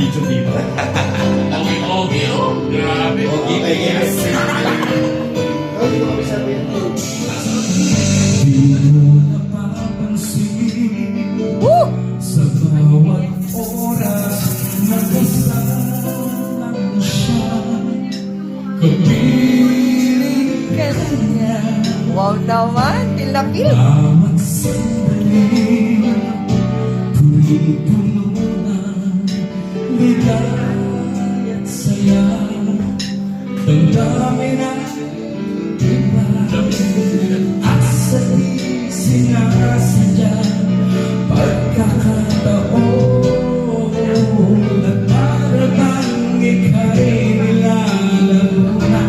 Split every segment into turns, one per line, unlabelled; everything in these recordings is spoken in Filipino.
video dito.
Ogi, oh. Grabe.
Ogi, yes.
Hindi ko kami sabihin.
Di mo napapansin sa bawat oras nagkasama siya. Kapiling ka niya.
Wow naman, pilapil.
Bawat sandali punong-puno ng ligay at saya. Damdamin ang iba at sa di sinasadya. Pagkakataon at para bang ika'y nilalaro na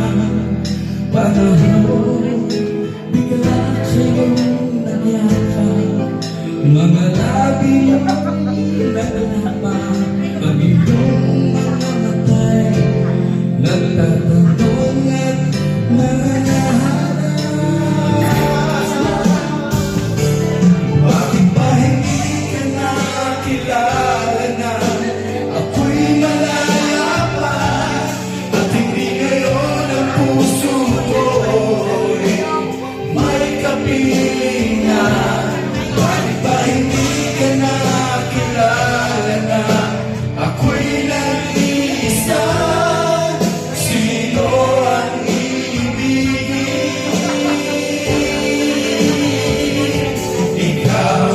panahon. Bigla sa'yong nagyakap, mga labi mo'y naglapa, ang iyong mga matay nagtatanong at nangangahanap. Bakit ba hindi ka nakilala na ako'y malaya pa, at hindi ngayon ang puso ko'y may kapiling na? Bakit ba hindi ka nakilala na ako'y nag-iisa? Sino ang ibigin? Ikaw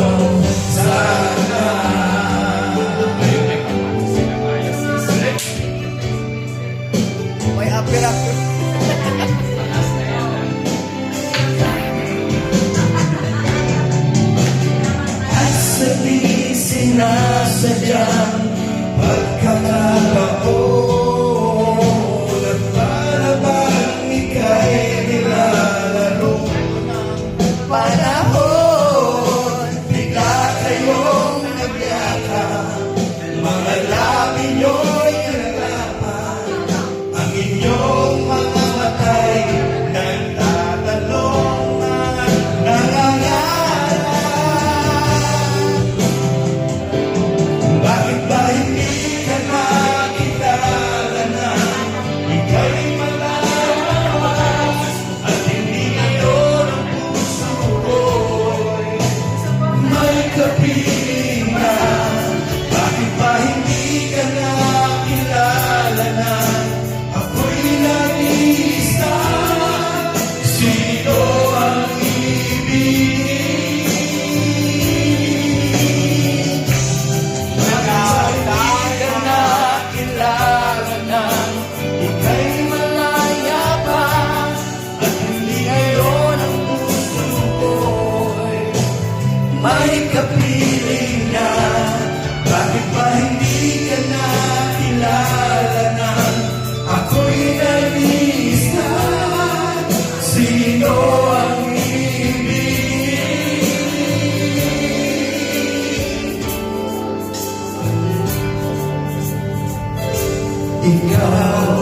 sana.
May apir-apir.
At sa di sinasadyang pagkakataon, at para bang ika'y nilalaro panahon, bigla kayong nagyakap, mga labi nyo'y naglapan, ang inyong mga matay nagtatanong at nangangarap. Bakit ba hindi ka nakilala na ika'y malawas, at hindi ngayon ang puso ko'y may kapiling na? Bakit ba hindi ka nakilala na ako'y nag-iisa? Sino ang ibigin? Bakit ba hindi ka nakilala na ika'y malaya pa, at hindi ngayon ang puso ko'y may kapiling na? Bakit ba hindi ka nakilala na ako'y nag-iisa? Sino ang ibigin? Ikaw